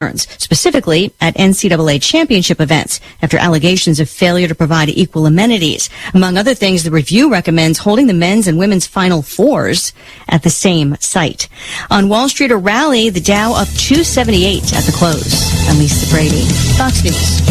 specifically at NCAA championship events, after allegations of failure to provide equal amenities. Among other things, the review recommends holding the men's and women's Final Fours at the same site. On Wall Street, a rally, the Dow up 278 at the close. I'm Lisa Brady, Fox News.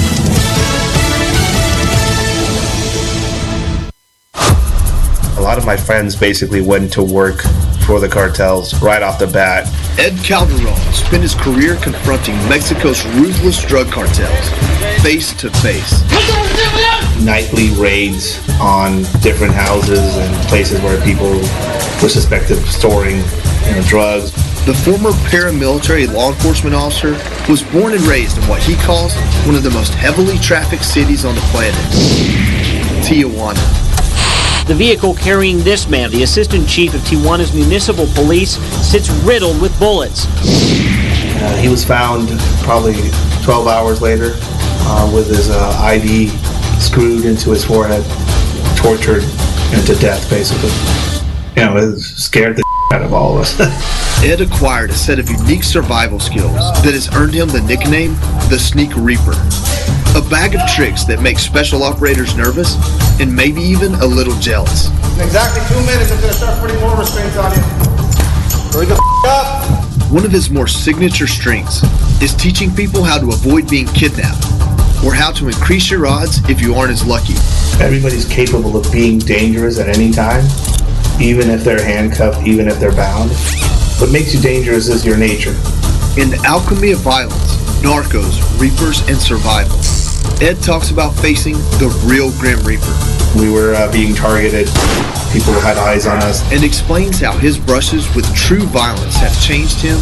A lot of my friends basically went to work for the cartels right off the bat. Ed Calderon spent his career confronting Mexico's ruthless drug cartels face to face. Nightly raids on different houses and places where people were suspected of storing drugs. The former paramilitary law enforcement officer was born and raised in what he calls one of the most heavily trafficked cities on the planet, Tijuana. The vehicle carrying this man, the assistant chief of Tijuana's municipal police, sits riddled with bullets. He was found probably 12 hours later with his ID screwed into his forehead, tortured to death, basically. It scared the out of all of us. Ed acquired a set of unique survival skills that has earned him the nickname the Sneak Reaper. A bag of tricks that make special operators nervous and maybe even a little jealous. In exactly 2 minutes, I'm going to start putting more restraints on you. Hurry the up! One of his more signature strengths is teaching people how to avoid being kidnapped, or how to increase your odds if you aren't as lucky. Everybody's capable of being dangerous at any time, even if they're handcuffed, even if they're bound. What makes you dangerous is your nature. In The Alchemy of Violence, Narcos, Reapers, and Survival, Ed talks about facing the real Grim Reaper. We were being targeted. People had eyes on us. And explains how his brushes with true violence have changed him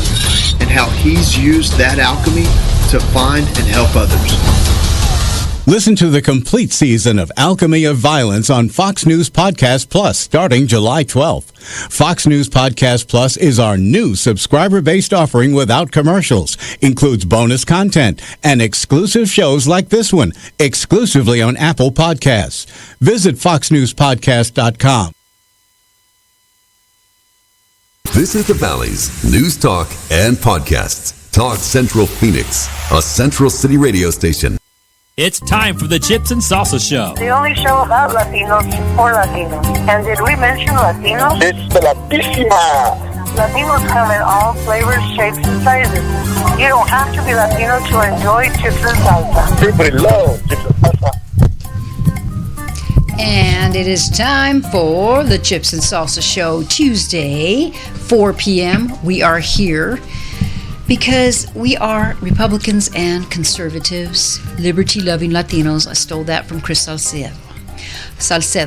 and how he's used that alchemy to find and help others. Listen to the complete season of Alchemy of Violence on Fox News Podcast Plus starting July 12th. Fox News Podcast Plus is our new subscriber-based offering without commercials. Includes bonus content and exclusive shows like this one, exclusively on Apple Podcasts. Visit foxnewspodcast.com. This is the Valley's News Talk and Podcasts. Talk Central Phoenix, a Central City radio station. It's time for the Chips and Salsa Show. The only show about Latinos for Latinos. And did we mention Latinos? It's the Latísima. Latinos come in all flavors, shapes, and sizes. You don't have to be Latino to enjoy chips and salsa. People love chips and salsa. And it is time for the Chips and Salsa Show, Tuesday, 4 p.m. We are here because we are Republicans and conservatives, liberty-loving Latinos. I stole that from Chris Salcedo,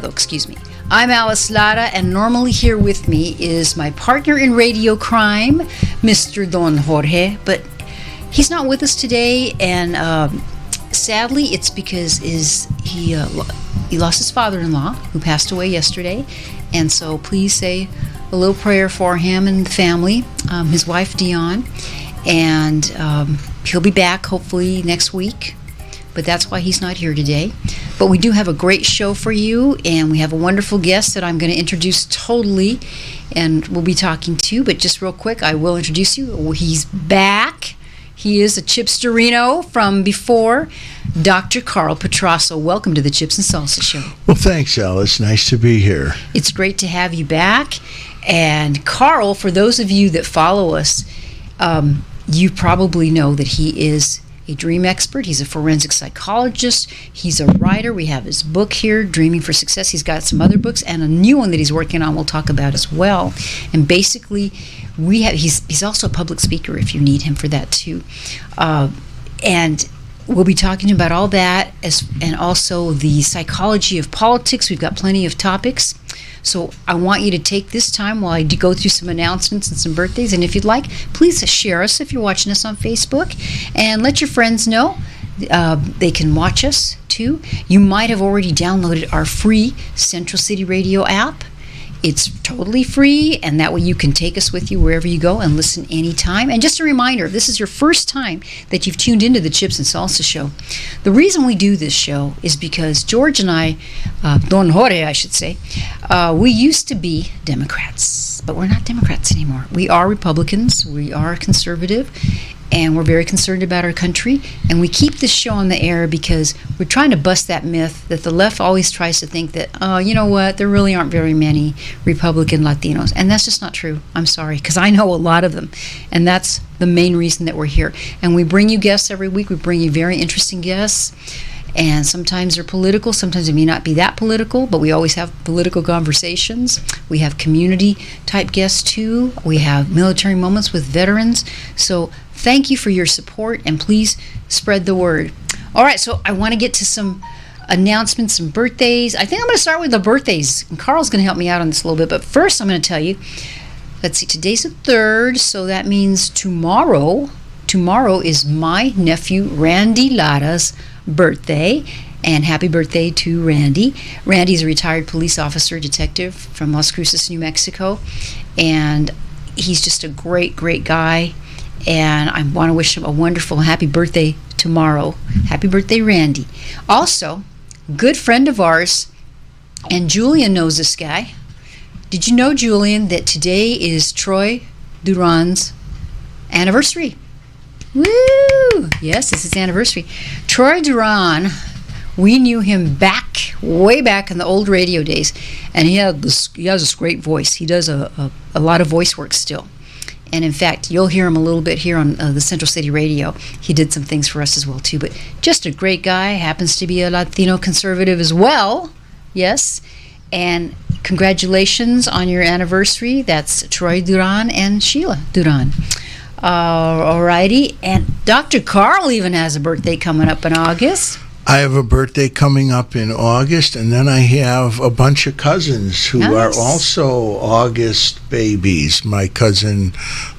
excuse me. I'm Alice Lara, and normally here with me is my partner in radio crime, Mr. Don Jorge, but he's not with us today, and sadly, it's because he lost his father-in-law, who passed away yesterday, and so please say a little prayer for him and the family, his wife, Dion. And he'll be back hopefully next week, but that's why he's not here today. But we do have a great show for you, and we have a wonderful guest that I'm going to introduce totally, and we'll be talking to. But just real quick, I will introduce you. He's back. He is a chipsterino from before, Dr. Carl Patrasso. Welcome to the Chips and Salsa Show. Well, thanks, Alice. Nice to be here. It's great to have you back. And Carl, for those of you that follow us, you probably know that he is a dream expert. He's a forensic psychologist. He's a writer. We have his book here, Dreaming for Success. He's got some other books and a new one that he's working on we'll talk about as well. And basically, he's also a public speaker if you need him for that too. And we'll be talking about all that and also the psychology of politics. We've got plenty of topics. So I want you to take this time while I go through some announcements and some birthdays. And if you'd like, please share us if you're watching us on Facebook. And let your friends know. They can watch us, too. You might have already downloaded our free Central City Radio app. It's totally free, and that way you can take us with you wherever you go and listen anytime. And just a reminder, if this is your first time that you've tuned into the Chips and Salsa Show, the reason we do this show is because George and I, Don Jorge, I should say, we used to be Democrats, but we're not Democrats anymore. We are Republicans. We are conservative. and we're very concerned about our country. And we keep this show on the air because we're trying to bust that myth that the left always tries to think that, oh, you know what, there really aren't very many Republican Latinos. And that's just not true. I'm sorry, because I know a lot of them. And that's the main reason that we're here. And we bring you guests every week. We bring you very interesting guests. And sometimes they're political, sometimes they may not be that political, but we always have political conversations. We have community type guests too. We have military moments with veterans. So thank you for your support, and please spread the word. All right, so I want to get to some announcements, some birthdays. I think I'm going to start with the birthdays, and Carl's going to help me out on this a little bit. But first I'm going to tell you, let's see, today's the 3rd, so that means tomorrow is my nephew Randy Lara's birthday, and happy birthday to Randy. Randy's a retired police officer, detective from Las Cruces, New Mexico, and he's just a great guy, and I want to wish him a wonderful happy birthday tomorrow. Happy birthday, Randy. Also, good friend of ours, and Julian knows this guy. Did you know, Julian, that today is Troy Duran's anniversary? Woo! Yes, it's his anniversary. Troy Duran, we knew him way back in the old radio days, and he has this great voice. He does a lot of voice work still. And in fact, you'll hear him a little bit here on the Central City Radio. He did some things for us as well, too. But just a great guy, happens to be a Latino conservative as well. Yes. And congratulations on your anniversary. That's Troy Duran and Sheila Duran. Alrighty, and Dr. Carl even has a birthday coming up in August. I have a birthday coming up in August, and then I have a bunch of cousins who are also August babies. My cousin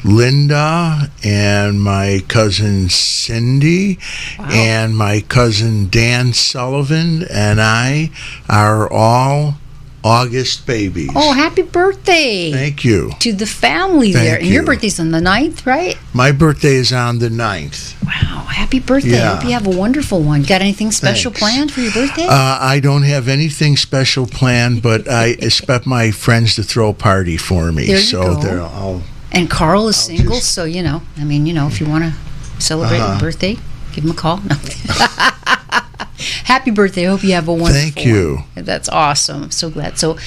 Linda, and my cousin Cindy, and my cousin Dan Sullivan, and I are all August babies. Oh, happy birthday. Thank you. To the family there. And your birthday's on the 9th, right? My birthday is on the 9th. Wow, happy birthday. Yeah. I hope you have a wonderful one. Got anything special planned for your birthday? I don't have anything special planned, but I expect my friends to throw a party for me. There you go. And Carl is single, so, if you want to celebrate your birthday, give him a call. No. Happy birthday. I hope you have a wonderful Thank you. one. That's awesome. I'm so glad. So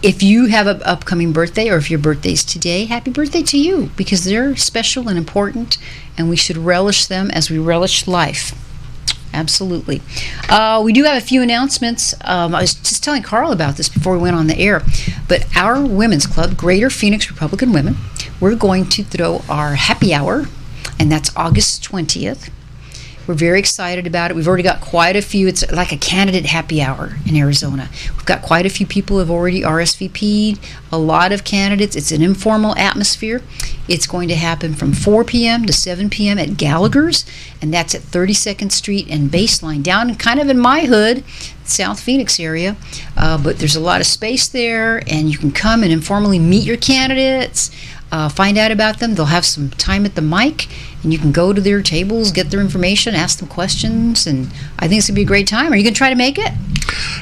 if you have an upcoming birthday, or if your birthday's today, happy birthday to you, because they're special and important, and we should relish them as we relish life. Absolutely. We do have a few announcements. I was just telling Carl about this before we went on the air, but our women's club, Greater Phoenix Republican Women, we're going to throw our happy hour, and that's August 20th. We're very excited about it. We've already got quite a few. It's like a candidate happy hour in Arizona. We've got quite a few people who have already RSVP'd, a lot of candidates. It's an informal atmosphere. It's going to happen from 4 p.m. to 7 p.m. at Gallagher's, and that's at 32nd Street and Baseline, down kind of in my hood, South Phoenix area. But there's a lot of space there, and you can come and informally meet your candidates, find out about them. They'll have some time at the mic, and you can go to their tables, get their information, ask them questions, and I think it's going to be a great time. Are you going to try to make it?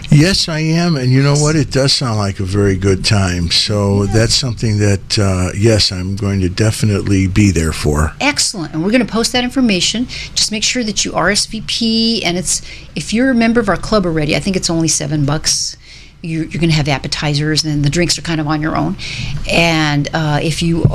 Yes, I am, and you know what? It does sound like a very good time, so that's something that, yes, I'm going to definitely be there for. Excellent, and we're going to post that information. Just make sure that you RSVP, and if you're a member of our club already, I think it's only $7. You're going to have appetizers, and the drinks are kind of on your own. And if you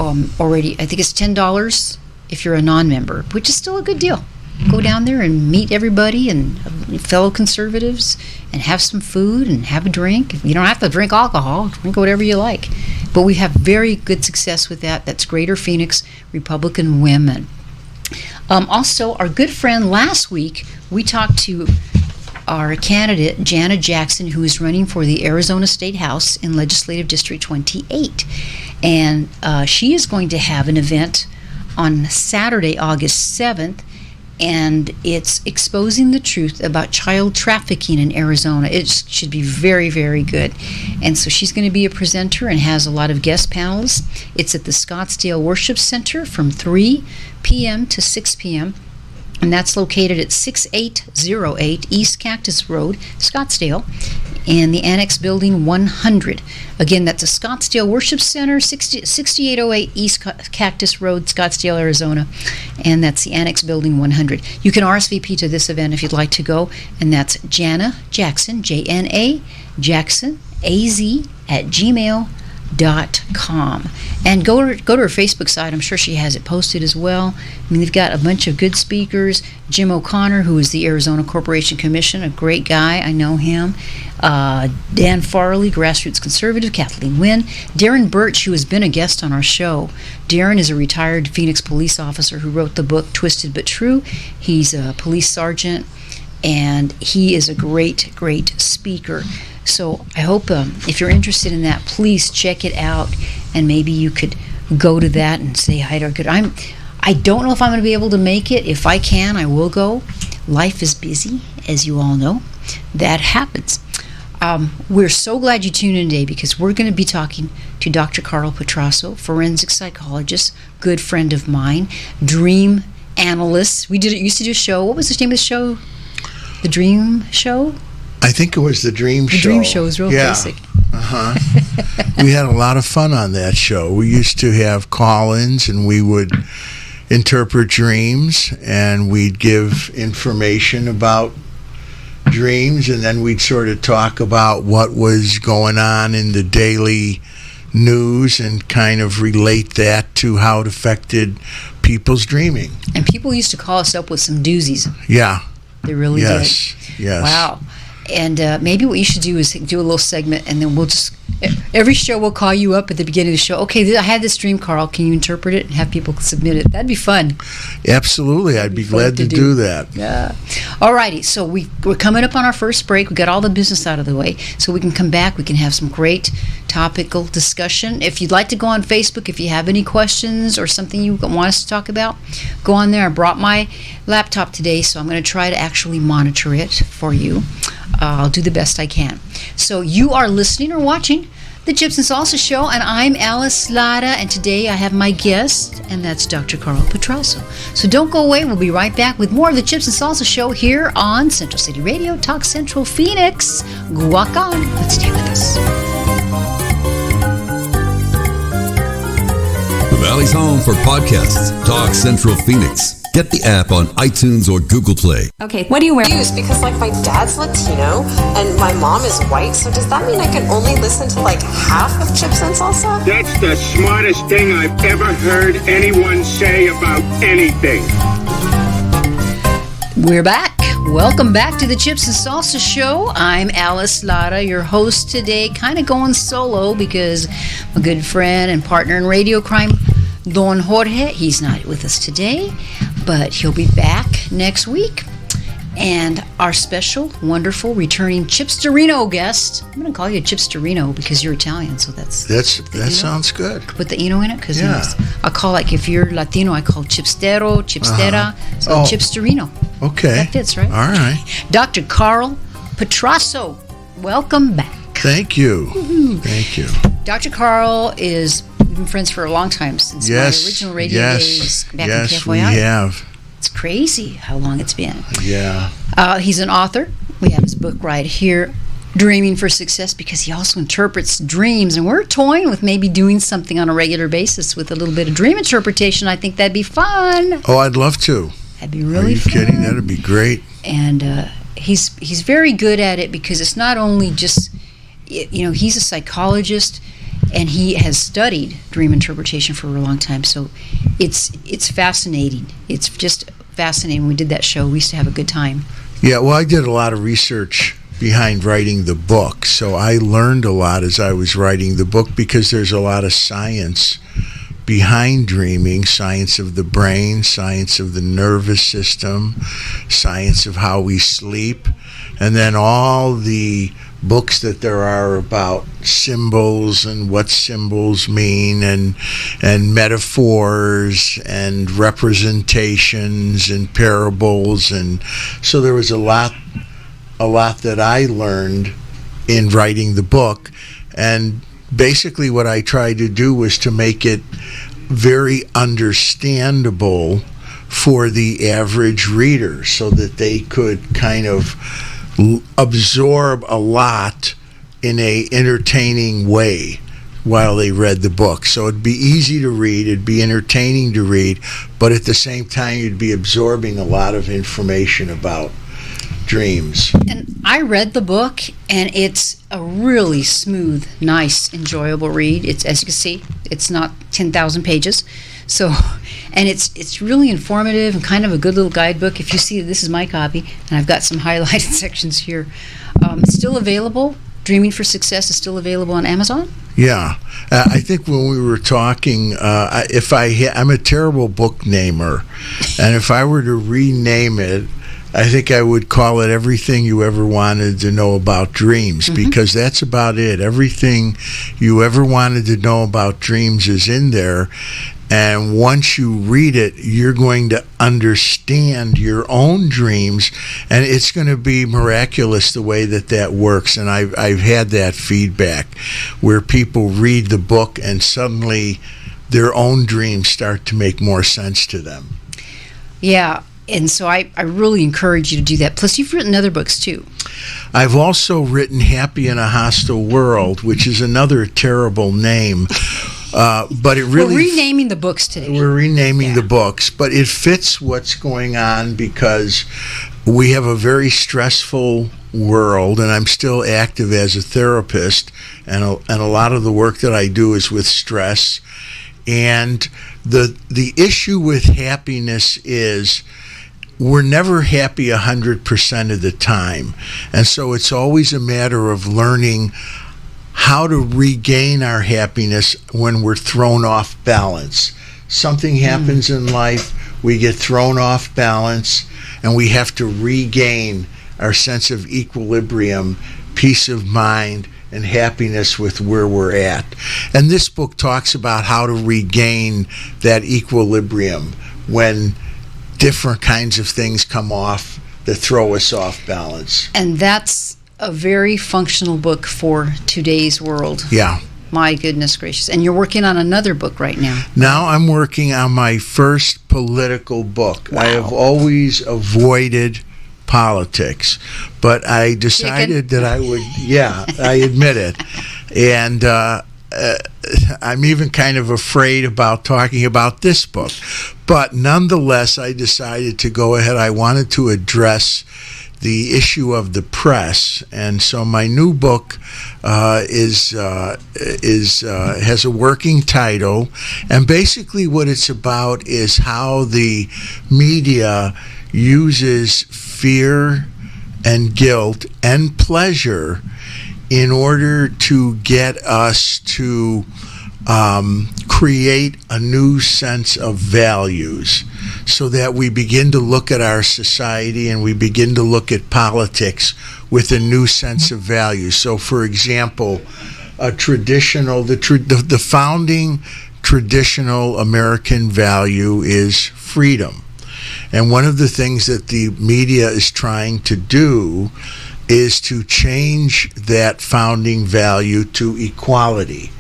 already, I think it's $10 if you're a non-member, which is still a good deal. Go down there and meet everybody and fellow conservatives and have some food and have a drink. You don't have to drink alcohol. Drink whatever you like. But we have very good success with that. That's Greater Phoenix Republican Women. Also, our good friend last week, we talked to our candidate, Jana Jackson, who is running for the Arizona State House in Legislative District 28. And she is going to have an event on Saturday, August 7th, and it's exposing the truth about child trafficking in Arizona. It should be very, very good. And so she's going to be a presenter and has a lot of guest panels. It's at the Scottsdale Worship Center from 3 p.m. to 6 p.m. And that's located at 6808 East Cactus Road, Scottsdale, in the Annex Building 100. Again, that's a Scottsdale Worship Center, 6808 East Cactus Road, Scottsdale, Arizona. And that's the Annex Building 100. You can RSVP to this event if you'd like to go. And that's Jana Jackson, J-N-A, Jackson, A-Z, @gmail.com. And go to her Facebook site. I'm sure she has it posted as well. I mean, they've got a bunch of good speakers. Jim O'Connor, who is the Arizona Corporation Commission, a great guy. I know him. Dan Farley, Grassroots Conservative. Kathleen Wynn. Darren Birch, who has been a guest on our show. Darren is a retired Phoenix police officer who wrote the book Twisted But True. He's a police sergeant, and he is a great, great speaker. So I hope if you're interested in that, please check it out, and maybe you could go to that and say hi to her. I don't know if I'm going to be able to make it. If I can, I will go. Life is busy, as you all know. That happens. We're so glad you tuned in today, because we're going to be talking to Dr. Carl Patrasso, forensic psychologist, good friend of mine, dream analyst. We used to do a show. What was the name of the show? The Dream Show? I think it was the Dream Show. The Dream Show is real basic. We had a lot of fun on that show. We used to have call-ins, and we would interpret dreams, and we'd give information about dreams, and then we'd sort of talk about what was going on in the daily news and kind of relate that to how it affected people's dreaming. And people used to call us up with some doozies. Yeah. They really did. Yes. Wow. And maybe what you should do is do a little segment, and then we'll just, every show we'll call you up at the beginning of the show. Okay, I had this dream, Carl. Can you interpret it? And have people submit it. That'd be fun. Absolutely. I'd be glad to do that. Yeah. All righty. So we're coming up on our first break. We got all the business out of the way. So we can come back. We can have some great topical discussion. If you'd like to go on Facebook, if you have any questions or something you want us to talk about, go on there. I brought my laptop today, so I'm going to try to actually monitor it for you. I'll do the best I can. So you are listening or watching the Chips and Salsa Show, and I'm Alice Lara, and today I have my guest, and that's Dr. Carl Patrasso. So don't go away. We'll be right back with more of the Chips and Salsa Show here on Central City Radio, Talk Central Phoenix. Guac on. Let's stay with us. The Valley's home for podcasts, Talk Central Phoenix. Get the app on iTunes or Google Play. Okay, what do you wear? Because like my dad's Latino and my mom is white, so does that mean I can only listen to like half of Chips and Salsa? That's the smartest thing I've ever heard anyone say about anything. We're back. Welcome back to the Chips and Salsa Show. I'm Alice Lara, your host today, kind of going solo because my good friend and partner in radio crime, Don Jorge, he's not with us today, but he'll be back next week. And our special, wonderful, returning Chipsterino guest, I'm going to call you Chipsterino because you're Italian, so that sounds good. Put the Ino in it, because I call, like, if you're Latino, I call Chipstero, Chipstera, so Chipsterino. Okay. That fits, right? All right. Dr. Carl Patrasso, welcome back. Thank you. Woo-hoo. Thank you. Dr. Carl we've been friends for a long time, since my original radio days back in KFYI. We have. It's crazy how long it's been. Yeah. He's an author. We have his book right here, Dreaming for Success, because he also interprets dreams, and we're toying with maybe doing something on a regular basis with a little bit of dream interpretation. I think that'd be fun. Oh, I'd love to. That'd be really fun. Are you kidding? That'd be great. And he's very good at it, because it's not only just, he's a psychologist, and he has studied dream interpretation for a long time. So it's fascinating. It's just fascinating. When we did that show, we used to have a good time. Yeah, well, I did a lot of research behind writing the book. So I learned a lot as I was writing the book, because there's a lot of science behind dreaming, science of the brain, science of the nervous system, science of how we sleep, and then all the books that there are about symbols and what symbols mean, and metaphors and representations and parables, and so there was a lot that I learned in writing the book. And basically what I tried to do was to make it very understandable for the average reader so that they could kind of absorb a lot in a entertaining way while they read the book. So it'd be easy to read, it'd be entertaining to read, but at the same time you'd be absorbing a lot of information about dreams. And I read the book, and it's a really smooth, nice, enjoyable read. It's, as you can see, it's not 10,000 pages. So, and it's really informative and kind of a good little guidebook. If you see, this is my copy, and I've got some highlighted sections here. It's still available. Dreaming for Success is still available on Amazon. Yeah, I think when we were talking, I'm a terrible book namer, and if I were to rename it, I think I would call it Everything You Ever Wanted to Know About Dreams, because that's about it. Everything you ever wanted to know about dreams is in there. And once you read it, you're going to understand your own dreams, and it's going to be miraculous the way that works. And I've had that feedback where people read the book and suddenly their own dreams start to make more sense to them. Yeah, and so I really encourage you to do that. Plus, you've written other books too. I've also written Happy in a Hostile World, which is another terrible name. But it really, we're renaming the books today. We're renaming the books, but it fits what's going on because we have a very stressful world, and I'm still active as a therapist, and a lot of the work that I do is with stress. And the issue with happiness is we're never happy 100% of the time, and so it's always a matter of learning how to regain our happiness when we're thrown off balance. Something happens in life, we get thrown off balance, and we have to regain our sense of equilibrium, peace of mind, and happiness with where we're at. And this book talks about how to regain that equilibrium when different kinds of things come off that throw us off balance. And that's a very functional book for today's world. Yeah. My goodness gracious. And you're working on another book right now. Now I'm working on my first political book. Wow. I have always avoided politics, but I decided that I would, I admit it. And I'm even kind of afraid about talking about this book. But nonetheless, I decided to go ahead. I wanted to address the issue of the press, and so my new book has a working title, and basically what it's about is how the media uses fear and guilt and pleasure in order to get us to create a new sense of values, so that we begin to look at our society and we begin to look at politics with a new sense of values. So, for example, the founding traditional American value is freedom. And one of the things that the media is trying to do is to change that founding value to equality.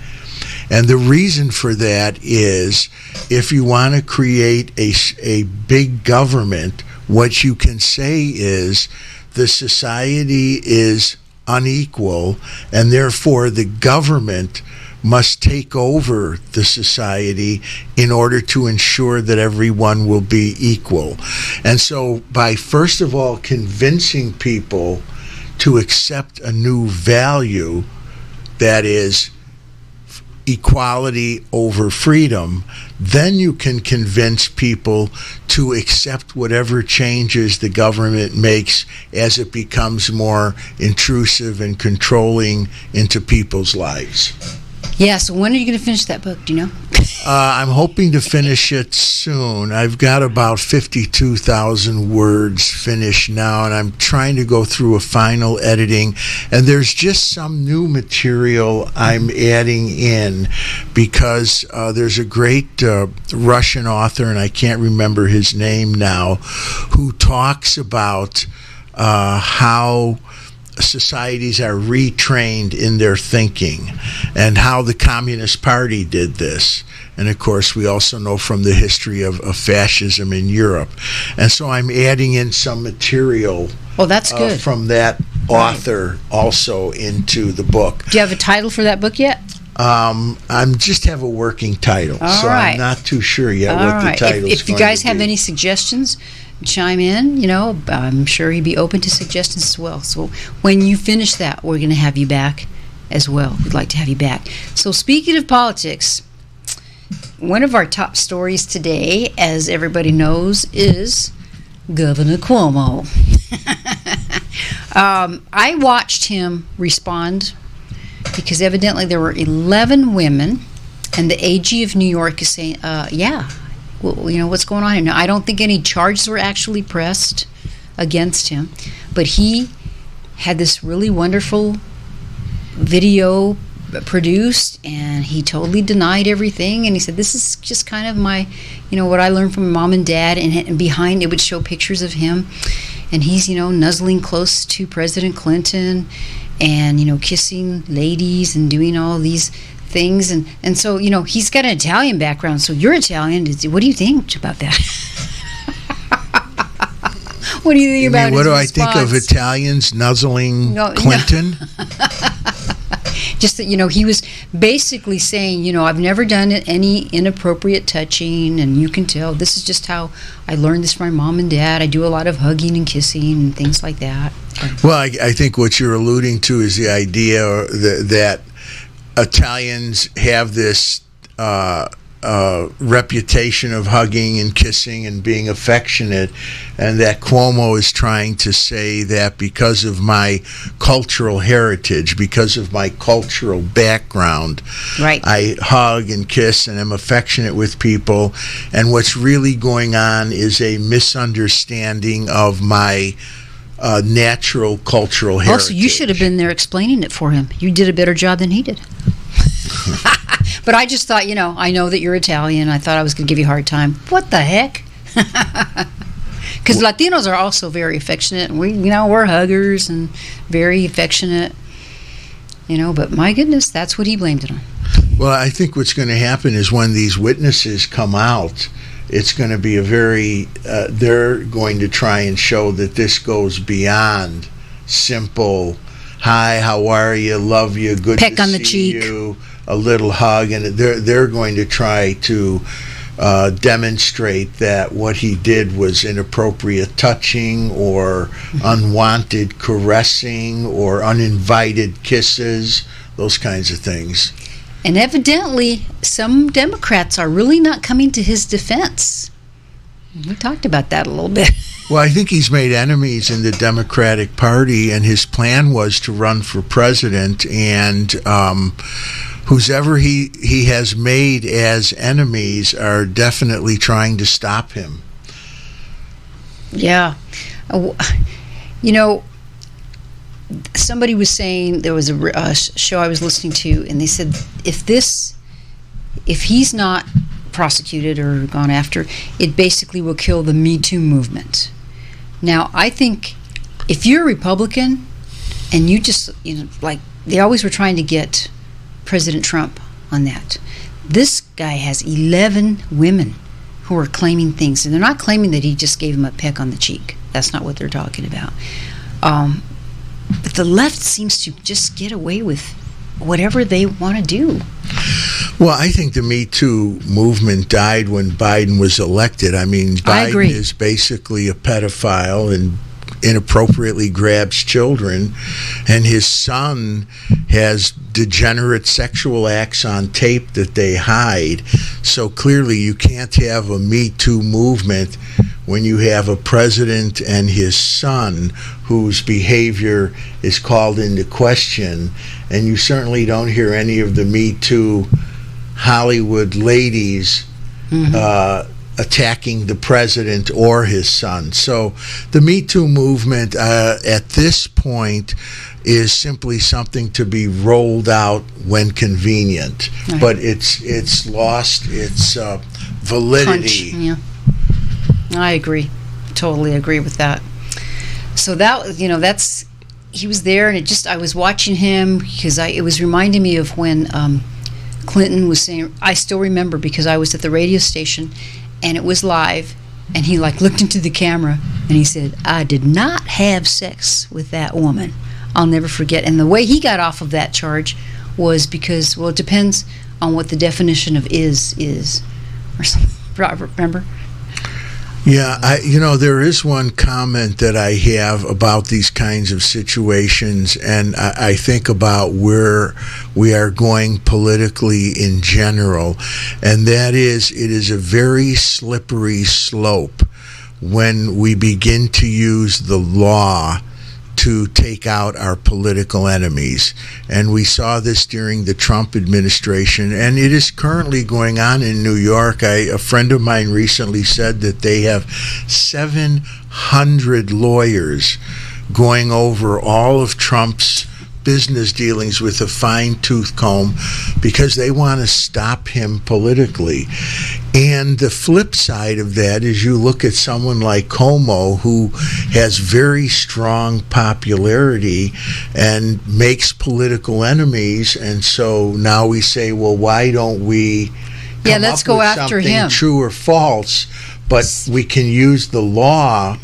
And the reason for that is if you want to create a big government, what you can say is the society is unequal, and therefore the government must take over the society in order to ensure that everyone will be equal. And so by first of all convincing people to accept a new value, that is equality over freedom, then you can convince people to accept whatever changes the government makes as it becomes more intrusive and controlling into people's lives. Yeah, so when are you going to finish that book? Do you know? I'm hoping to finish it soon. I've got about 52,000 words finished now, and I'm trying to go through a final editing. And there's just some new material I'm adding in because there's a great Russian author, and I can't remember his name now, who talks about how societies are retrained in their thinking, and how the Communist Party did this. And of course, we also know from the history of fascism in Europe. And so I'm adding in some material that's good. From that author also into the book. Do you have a title for that book yet? I'm just have a working title, so I'm not too sure yet what the title is. If you guys have any suggestions, chime in. I'm sure he'd be open to suggestions as well. So when you finish that, we're going to have you back as well. We'd like to have you back. So speaking of politics, one of our top stories today, as everybody knows, is Governor Cuomo. I watched him respond because evidently there were 11 women, and the AG of New York is saying, what's going on here? Now, I don't think any charges were actually pressed against him, but he had this really wonderful video produced, and he totally denied everything, and he said, this is just kind of my, what I learned from mom and dad, and behind it would show pictures of him, and he's, nuzzling close to President Clinton, and, kissing ladies and doing all these things, and so, he's got an Italian background, so you're Italian. What do you think about that? What do you think about his What do response? I think of Italians nuzzling Clinton? Just that, he was basically saying, I've never done any inappropriate touching, and you can tell this is just how I learned this from my mom and dad. I do a lot of hugging and kissing and things like that. Well, I think what you're alluding to is the idea that Italians have this reputation of hugging and kissing and being affectionate, and that Cuomo is trying to say that because of my cultural heritage, because of my cultural background, I hug and kiss and am affectionate with people, and what's really going on is a misunderstanding of my natural cultural heritage. Also, you should have been there explaining it for him. You did a better job than he did. But I just thought, I know that you're Italian. I thought I was going to give you a hard time. What the heck? Because Latinos are also very affectionate. And we're huggers and very affectionate. But my goodness, that's what he blamed it on. Well, I think what's going to happen is when these witnesses come out, it's going to be they're going to try and show that this goes beyond simple, hi, how are you, love you, good peck to on the see cheek. you, a little hug, and they're going to try to demonstrate that what he did was inappropriate touching or unwanted caressing or uninvited kisses, those kinds of things. And evidently, some Democrats are really not coming to his defense. We talked about that a little bit. Well, I think he's made enemies in the Democratic Party, and his plan was to run for president, and whoever he has made as enemies are definitely trying to stop him. Yeah. Somebody was saying, there was a show I was listening to, and they said if he's not prosecuted or gone after, it basically will kill the Me Too movement. Now, I think if you're a Republican and you just, they always were trying to get President Trump on that. This guy has 11 women who are claiming things, and they're not claiming that he just gave him a peck on the cheek. That's not what they're talking about. But the left seems to just get away with whatever they want to do. Well, I think the Me Too movement died when Biden was elected. I mean, Biden is basically a pedophile and inappropriately grabs children, and his son has degenerate sexual acts on tape that they hide. So clearly you can't have a Me Too movement when you have a president and his son whose behavior is called into question, and you certainly don't hear any of the Me Too Hollywood ladies attacking the president or his son. So the Me Too movement at this point is simply something to be rolled out when convenient, but it's lost its validity. Punch. Yeah, I agree, totally agree with that. So that he was there, and I was watching him because it was reminding me of when Clinton was saying, I still remember because I was at the radio station and it was live, and he looked into the camera and he said, I did not have sex with that woman. I'll never forget. And the way he got off of that charge was because, well, it depends on what the definition of is or something. Remember? Yeah, there is one comment that I have about these kinds of situations, and I think about where we are going politically in general, and that is, it is a very slippery slope when we begin to use the law to take out our political enemies. And we saw this during the Trump administration, and it is currently going on in New York. A friend of mine recently said that they have 700 lawyers going over all of Trump's business dealings with a fine-tooth comb because they want to stop him politically. And the flip side of that is you look at someone like Cuomo, who has very strong popularity and makes political enemies, and so now we say, well, why don't we let's go after him, true or false, but we can use the law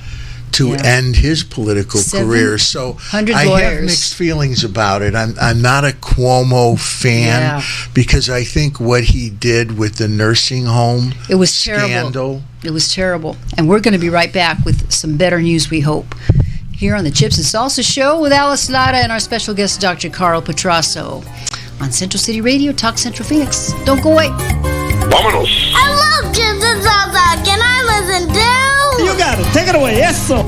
to end his political career. So I have mixed feelings about it. I'm not a Cuomo fan because I think what he did with the nursing home scandal. Terrible. It was terrible. And we're going to be right back with some better news, we hope, here on the Chips and Salsa Show with Alice Lara and our special guest, Dr. Carl Patrasso, on Central City Radio, Talk Central Phoenix. Don't go away. Vámonos. I love Chips and Salsa. Can I listen too? You got it. Take it away. Yes, sir.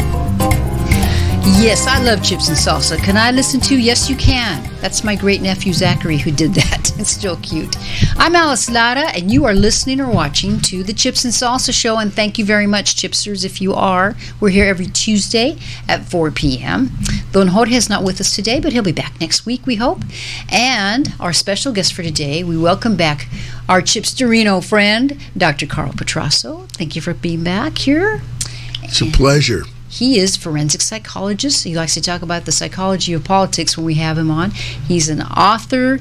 Yes, I love Chips and Salsa. Can I listen to? Yes, you can. That's my great nephew Zachary who did that. It's still cute. I'm Alice Lara, and you are listening or watching to the Chips and Salsa Show. And thank you very much, Chipsters, if you are. We're here every Tuesday at 4 p.m. Don Jorge is not with us today, but he'll be back next week, we hope. And our special guest for today, we welcome back our Chipsterino friend, Dr. Carl Patrasso. Thank you for being back here. It's a pleasure. He is forensic psychologist. He likes to talk about the psychology of politics when we have him on. He's an author.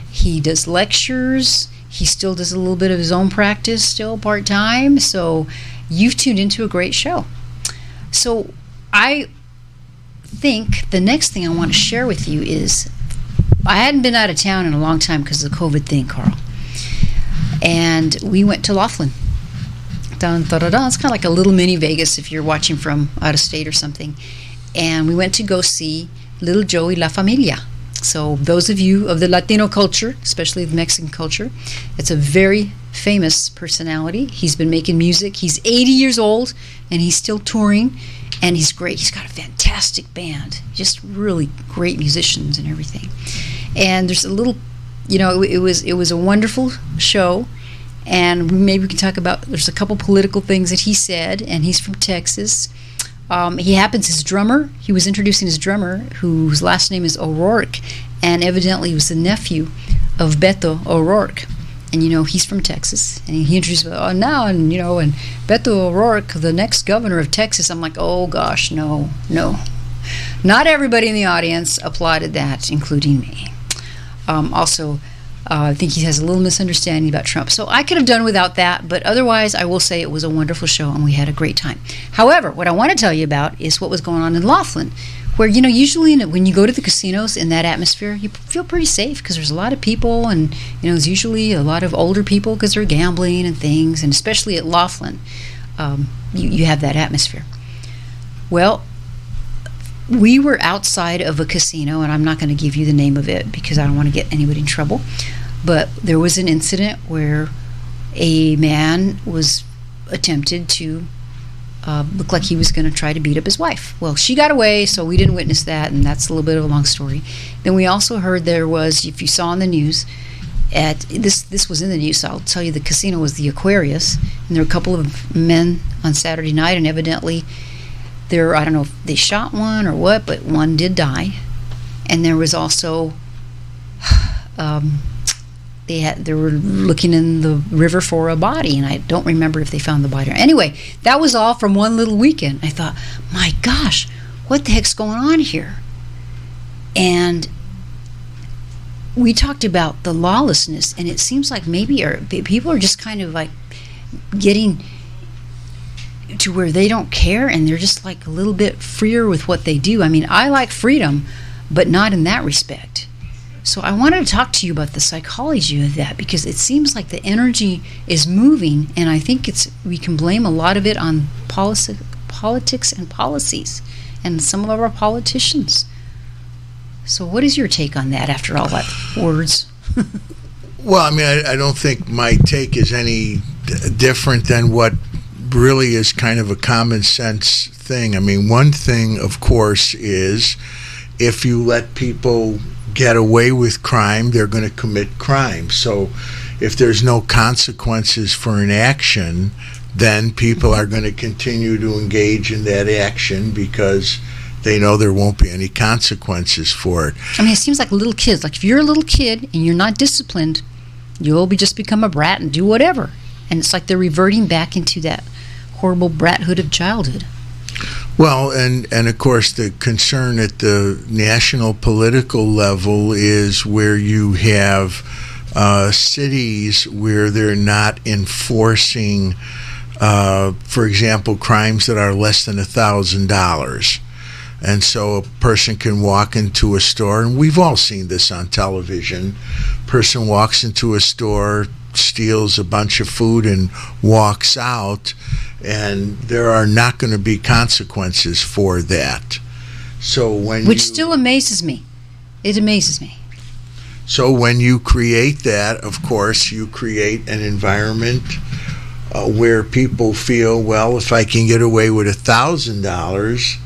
He does lectures. He still does a little bit of his own practice, still part-time. So you've tuned into a great show. So I think the next thing I want to share with you is, I hadn't been out of town in a long time because of the COVID thing, Carl. And we went to Laughlin. It's kind of like a little mini Vegas if you're watching from out of state or something. And we went to go see Little Joey La Familia. So those of you of the Latino culture, especially the Mexican culture, it's a very famous personality. He's been making music. He's 80 years old, and he's still touring, and he's great. He's got a fantastic band, just really great musicians and everything. And there's a little, it was a wonderful show. And maybe we can talk about, there's a couple political things that he said, and he's from Texas. His drummer, he was introducing his drummer, whose last name is O'Rourke, and evidently he was the nephew of Beto O'Rourke. And, he's from Texas. And he introduced, and Beto O'Rourke, the next governor of Texas. I'm like, oh gosh, no. Not everybody in the audience applauded that, including me. I think he has a little misunderstanding about Trump. So I could have done without that, but otherwise I will say it was a wonderful show and we had a great time. However, what I want to tell you about is what was going on in Laughlin, where, usually when you go to the casinos in that atmosphere, you feel pretty safe because there's a lot of people, and, there's usually a lot of older people because they're gambling and things, and especially at Laughlin, you have that atmosphere. Well, we were outside of a casino, and I'm not going to give you the name of it because I don't want to get anybody in trouble, but there was an incident where a man was attempted to look like he was going to try to beat up his wife. Well, she got away, so we didn't witness that, and that's a little bit of a long story. Then we also heard there was, if you saw on the news, this was in the news, so I'll tell you, the casino was the Aquarius, and there were a couple of men on Saturday night, and evidently I don't know if they shot one or what, but one did die. And there was also, they were looking in the river for a body, and I don't remember if they found the body. Anyway, that was all from one little weekend. I thought, my gosh, what the heck's going on here? And we talked about the lawlessness, and it seems like maybe people are just kind of like getting to where they don't care, and they're just like a little bit freer with what they do. I mean, I like freedom, but not in that respect. So I wanted to talk to you about the psychology of that, because it seems like the energy is moving, and I think we can blame a lot of it on politics and policies and some of our politicians. So what is your take on that after all that words? Well, I mean, I don't think my take is any different than what really is kind of a common sense thing. I mean, one thing, of course, is if you let people get away with crime, they're going to commit crime. So if there's no consequences for an action, then people are going to continue to engage in that action because they know there won't be any consequences for it. I mean, it seems like little kids. Like if you're a little kid and you're not disciplined, you'll just become a brat and do whatever. And it's like they're reverting back into that horrible brathood of childhood. Well, and of course the concern at the national political level is where you have cities where they're not enforcing, for example, crimes that are less than $1,000. And so a person can walk into a store, and we've all seen this on television. Person walks into a store, steals a bunch of food, and walks out, and there are not going to be consequences for that. So which still amazes me. It amazes me. So when you create that, of course, you create an environment where people feel, well, if I can get away with $1,000,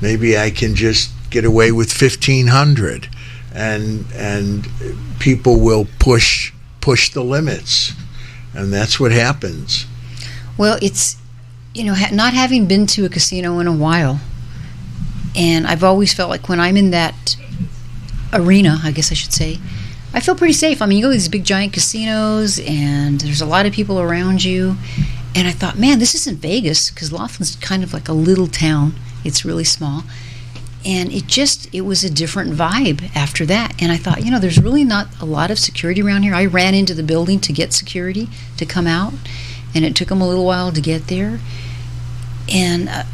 maybe I can just get away with $1,500, and people will push the limits, and that's what happens. Well, it's, not having been to a casino in a while, and I've always felt like when I'm in that arena, I guess I should say, I feel pretty safe. I mean, you go to these big giant casinos, and there's a lot of people around you, and I thought, man, this isn't Vegas, because Laughlin's kind of like a little town. It's really small. And it was a different vibe after that. And I thought, there's really not a lot of security around here. I ran into the building to get security to come out, and it took them a little while to get there. And, I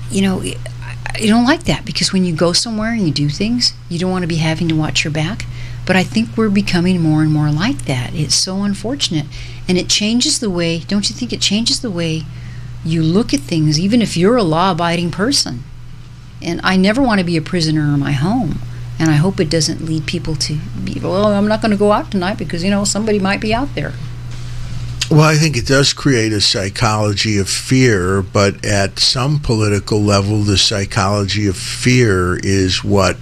don't like that, because when you go somewhere and you do things, you don't want to be having to watch your back. But I think we're becoming more and more like that. It's so unfortunate. And it changes the way, don't you think it changes the way you look at things, even if you're a law-abiding person? And I never want to be a prisoner in my home. And I hope it doesn't lead people to be, well, I'm not going to go out tonight because, somebody might be out there. Well, I think it does create a psychology of fear, but at some political level, the psychology of fear is what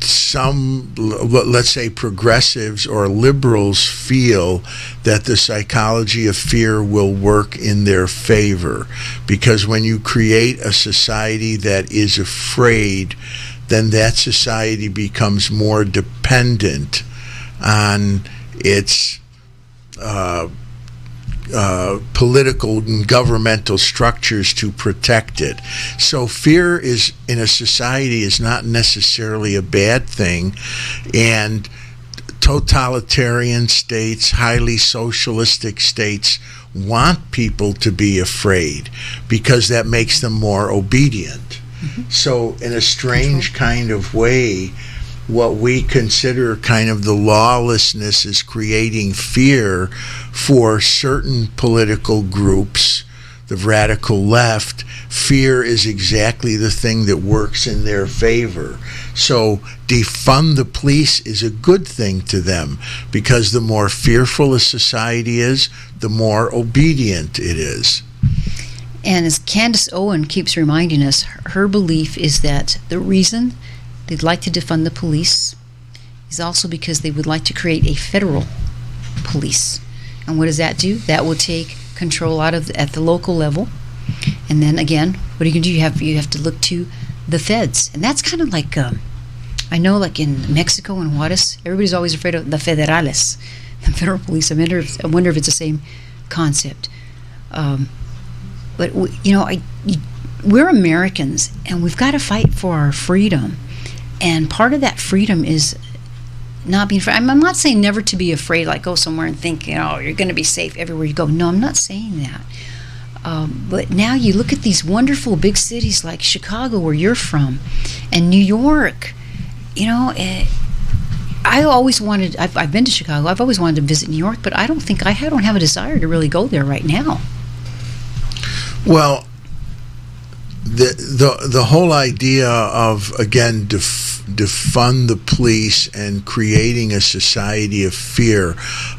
some, let's say, progressives or liberals feel that the psychology of fear will work in their favor. Because when you create a society that is afraid, then that society becomes more dependent on its political and governmental structures to protect it. So fear is in a society is not necessarily a bad thing, and totalitarian states, highly socialistic states want people to be afraid because that makes them more obedient. Mm-hmm. So in a strange kind of way, what we consider kind of the lawlessness is creating fear for certain political groups, the radical left. Fear is exactly the thing that works in their favor. So defund the police is a good thing to them, because the more fearful a society is, the more obedient it is. And as Candace Owen keeps reminding us, her belief is that the reason they'd like to defund the police is also because they would like to create a federal police. And what does that do? That will take control out of at the local level. And then again, what are you going to do? You have to look to the feds. And that's kind of like, I know like in Mexico and Juarez, everybody's always afraid of the federales, the federal police. I wonder if it's the same concept. But we're Americans, and we've got to fight for our freedom. And part of that freedom is not being afraid. I'm not saying never to be afraid, like go somewhere and think, you're going to be safe everywhere you go. No, I'm not saying that. But now you look at these wonderful big cities like Chicago, where you're from, and New York. I always wanted. I've been to Chicago. I've always wanted to visit New York, but I don't have a desire to really go there right now. Well, the whole idea of, again, defund the police and creating a society of fear,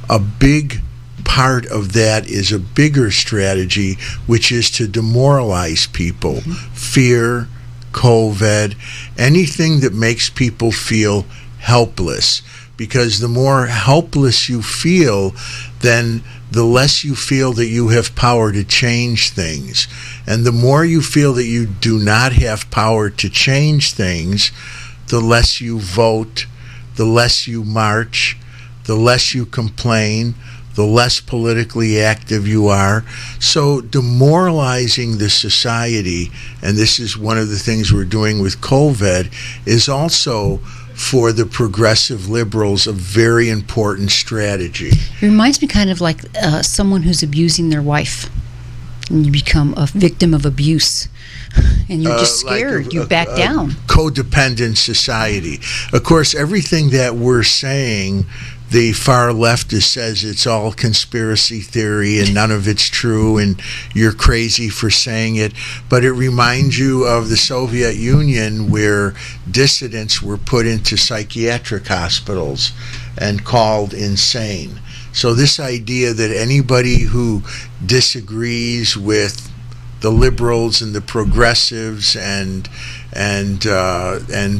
a big part of that is a bigger strategy, which is to demoralize people. Mm-hmm. Fear, COVID, anything that makes people feel helpless. Because the more helpless you feel, then the less you feel that you have power to change things. And the more you feel that you do not have power to change things, the less you vote, the less you march, the less you complain, the less politically active you are. So demoralizing the society, and this is one of the things we're doing with COVID, is also, for the progressive liberals, a very important strategy. It reminds me kind of like someone who's abusing their wife, and you become a victim of abuse, and you're just scared. Like you back down. Codependent society. Of course, everything that we're saying, the far leftist says it's all conspiracy theory and none of it's true and you're crazy for saying it. But it reminds you of the Soviet Union, where dissidents were put into psychiatric hospitals and called insane. So this idea that anybody who disagrees with the liberals and the progressives and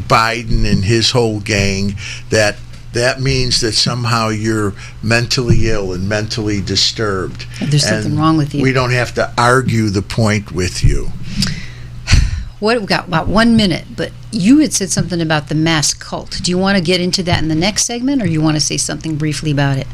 Biden and his whole gang, that means that somehow you're mentally ill and mentally disturbed. There's something wrong with you. We don't have to argue the point with you. We've got about 1 minute, but you had said something about the mass cult. Do you want to get into that in the next segment, or you want to say something briefly about it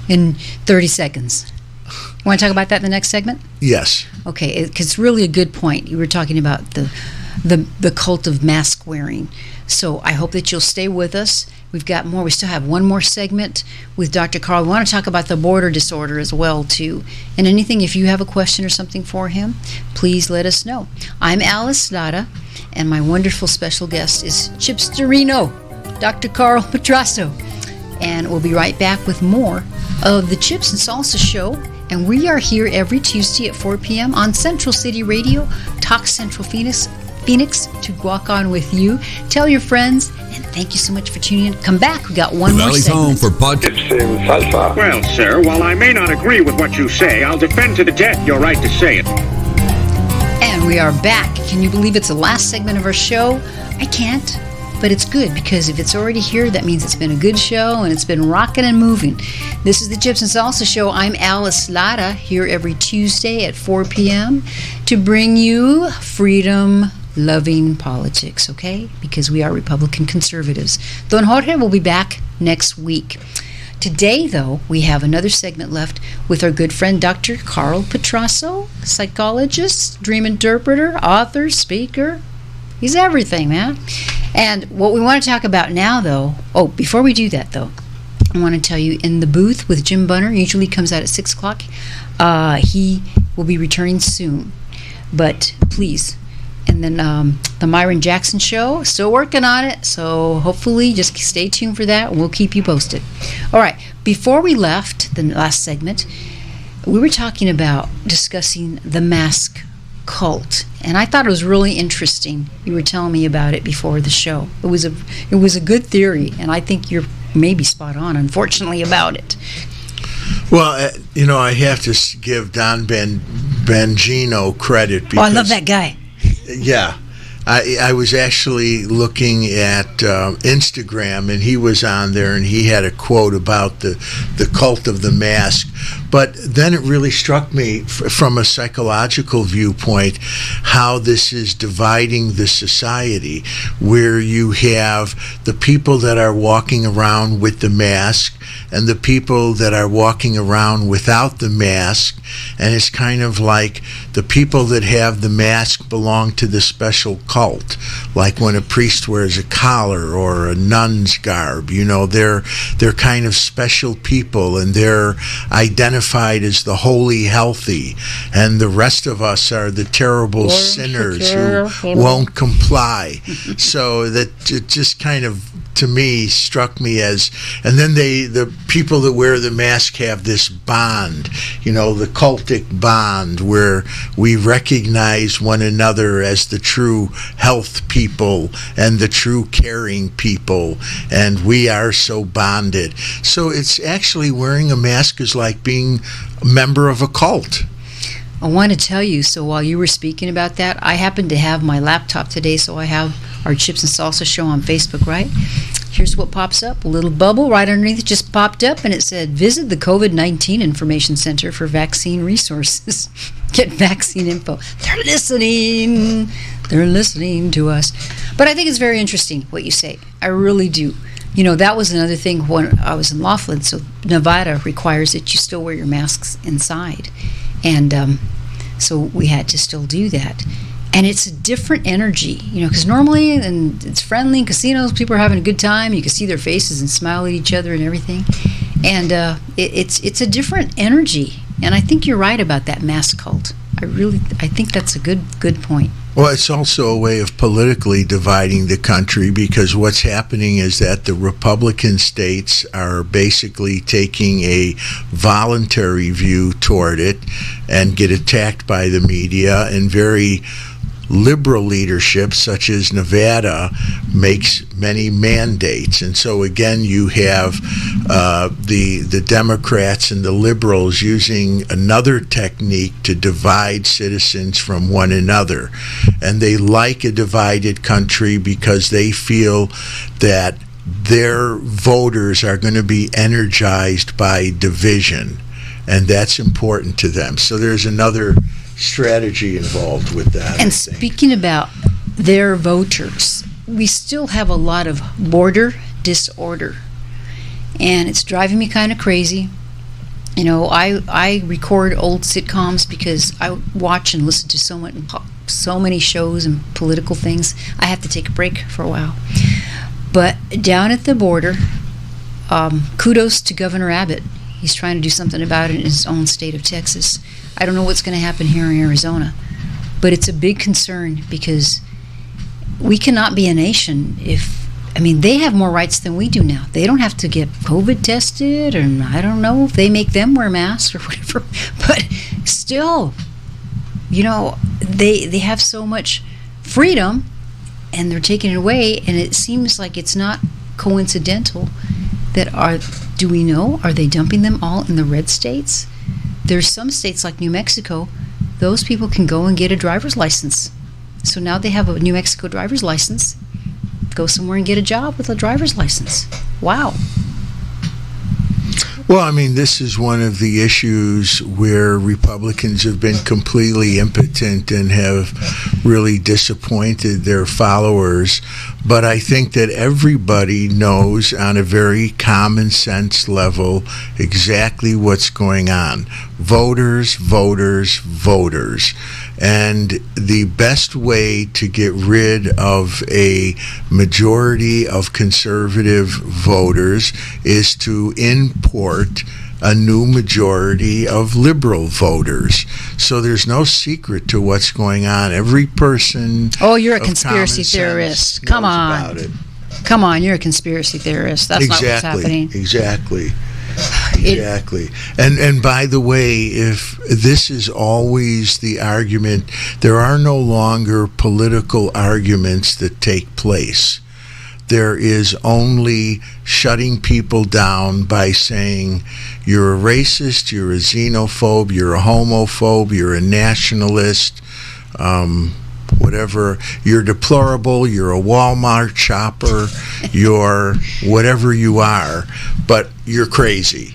in 30 seconds? You want to talk about that in the next segment? Yes. Okay, because it's really a good point. You were talking about the cult of mask wearing. So I hope that you'll stay with us. We've got more. We still have one more segment with Dr. Carl. We want to talk about the border disorder as well, too. And anything, if you have a question or something for him, please let us know. I'm Alice Lara, and my wonderful special guest is Chipsterino, Dr. Carl Patrasso. And we'll be right back with more of the Chips and Salsa Show. And we are here every Tuesday at 4 p.m. on Central City Radio, Talk Central Phoenix, to walk on with you. Tell your friends, and thank you so much for tuning in. Come back. We got one more Valley's segment. home for podcasts and salsa. Well, sir, while I may not agree with what you say, I'll defend to the death your right to say it. And we are back. Can you believe it's the last segment of our show? I can't, but it's good, because if it's already here, that means it's been a good show and it's been rocking and moving. This is the Chips and Salsa Show. I'm Alice Lara, here every Tuesday at 4 p.m. to bring you freedom-loving politics, okay? Because we are Republican conservatives. Don Jorge will be back next week. Today, though, we have another segment left with our good friend Dr. Carl Patrasso, psychologist, dream interpreter, author, speaker. He's everything, man. And what we want to talk about now, though, before we do that, though, I want to tell you, in the booth with Jim Bunner, usually comes out at 6 o'clock. He will be returning soon. But please. And then the Myron Jackson Show, still working on it. So hopefully just stay tuned for that, and we'll keep you posted. All right. Before we left the last segment, we were talking about discussing the mask cult, and I thought it was really interesting. You were telling me about it before the show. It was a good theory, and I think you're maybe spot on, unfortunately, about it. Well, I have to give Don Bongino credit because I love that guy. Yeah. I was actually looking at Instagram, and he was on there, and he had a quote about the cult of the mask. But then it really struck me from a psychological viewpoint how this is dividing the society, where you have the people that are walking around with the mask, and the people that are walking around without the mask. And it's kind of like the people that have the mask belong to the special cult, like when a priest wears a collar or a nun's garb. You know, they're kind of special people, and they're identified as the holy healthy, and the rest of us are the terrible sinners who won't comply. So that it just kind of, to me, struck me as, and then the people that wear the mask have this bond, you know, the cultic bond, where we recognize one another as the true health people and the true caring people, and we are so bonded. So it's actually, wearing a mask is like being a member of a cult. I want to tell you, so while you were speaking about that, I happened to have my laptop today, so I have our Chips and Salsa show on Facebook, right? Here's what pops up. A little bubble right underneath it just popped up, and it said, visit the COVID-19 Information Center for vaccine resources. Get vaccine info. They're listening. They're listening to us. But I think it's very interesting what you say. I really do. You know, that was another thing when I was in Laughlin. So Nevada requires that you still wear your masks inside. And so we had to still do that. And it's a different energy, you know, because normally, and it's friendly in casinos, people are having a good time. You can see their faces and smile at each other and everything. And it's a different energy. And I think you're right about that mask cult. I think that's a good point. Well, it's also a way of politically dividing the country, because what's happening is that the Republican states are basically taking a voluntary view toward it and get attacked by the media, and very liberal leadership, such as Nevada, makes many mandates. And so again, you have the Democrats and the liberals using another technique to divide citizens from one another. And they like a divided country because they feel that their voters are going to be energized by division, and that's important to them. So there's another strategy involved with that. And speaking about their voters, we still have a lot of border disorder, and it's driving me kind of crazy. You know, I record old sitcoms because I watch and listen to so many shows and political things. I have to take a break for a while. But down at the border, kudos to Governor Abbott. He's trying to do something about it in his own state of Texas. I don't know what's going to happen here in Arizona, but it's a big concern, because we cannot be a nation they have more rights than we do now. They don't have to get COVID tested, and I don't know if they make them wear masks or whatever, but still, you know, they have so much freedom, and they're taking it away, and it seems like it's not coincidental that do we know, are they dumping them all in the red states? There's some states like New Mexico, those people can go and get a driver's license. So now they have a New Mexico driver's license. Go somewhere and get a job with a driver's license. Wow. Well, I mean, this is one of the issues where Republicans have been completely impotent and have really disappointed their followers. But I think that everybody knows on a very common sense level exactly what's going on. Voters, voters, voters. And the best way to get rid of a majority of conservative voters is to import a new majority of liberal voters. So there's no secret to what's going on. Every person. Oh, you're a conspiracy theorist. Come on. About it. Come on, you're a conspiracy theorist. That's not what's happening. Exactly. And by the way, if this is always the argument, there are no longer political arguments that take place. There is only shutting people down by saying you're a racist, you're a xenophobe, you're a homophobe, you're a nationalist, whatever, you're deplorable, you're a Walmart shopper, you're whatever you are, but you're crazy.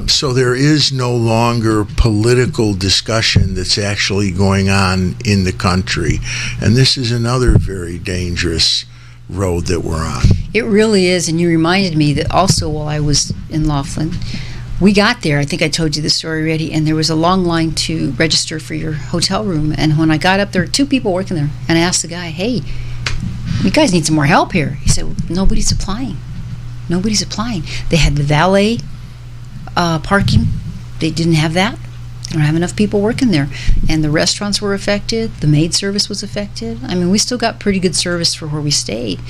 So there is no longer political discussion that's actually going on in the country. And this is another very dangerous road that we're on. It really is, and you reminded me that also while I was in Laughlin, we got there, I think I told you the story already, and there was a long line to register for your hotel room. And when I got up, there were 2 people working there. And I asked the guy, hey, you guys need some more help here. He said, well, nobody's applying. Nobody's applying. They had the valet parking. They didn't have that. They don't have enough people working there. And the restaurants were affected. The maid service was affected. I mean, we still got pretty good service for where we stayed.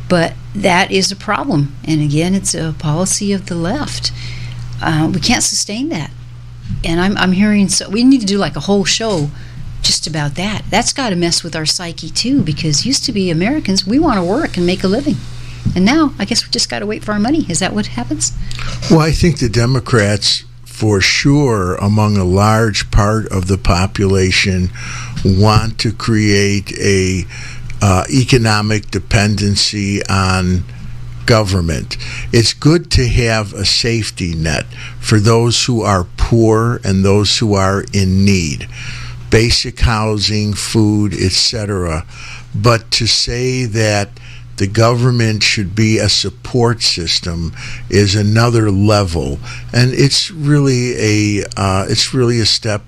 But that is a problem. And again, it's a policy of the left. We can't sustain that. And I'm hearing, so we need to do like a whole show just about that. That's got to mess with our psyche too, because used to be Americans, we want to work and make a living. And now, I guess we just got to wait for our money. Is that what happens? Well, I think the Democrats, for sure, among a large part of the population, want to create a economic dependency on government. It's good to have a safety net for those who are poor and those who are in need. Basic housing, food, etc. But to say that the government should be a support system is another level, and it's really a step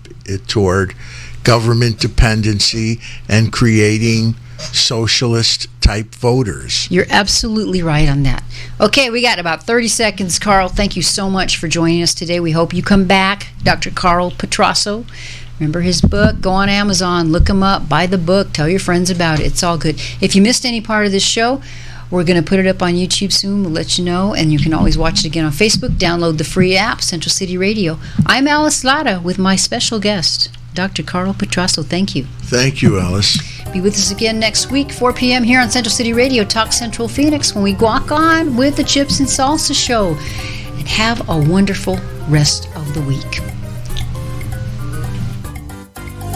toward government dependency and creating socialist type voters. You're absolutely right on that. Okay, we got about 30 seconds. Carl, thank you so much for joining us today. We hope you come back. Dr. Carl Patrasso. Remember his book. Go on Amazon, look him up, buy the book, tell your friends about it. It's all good. If you missed any part of this show, we're going to put it up on YouTube soon. We'll let you know, and you can always watch it again on Facebook. Download the free app, Central City Radio. I'm Alice Lara with my special guest, Dr. Carl Patrasso. Thank you. Thank you, Alice. Be with us again next week, 4 p.m. here on Central City Radio, Talk Central Phoenix, when we guac on with the Chips and Salsa Show. And have a wonderful rest of the week.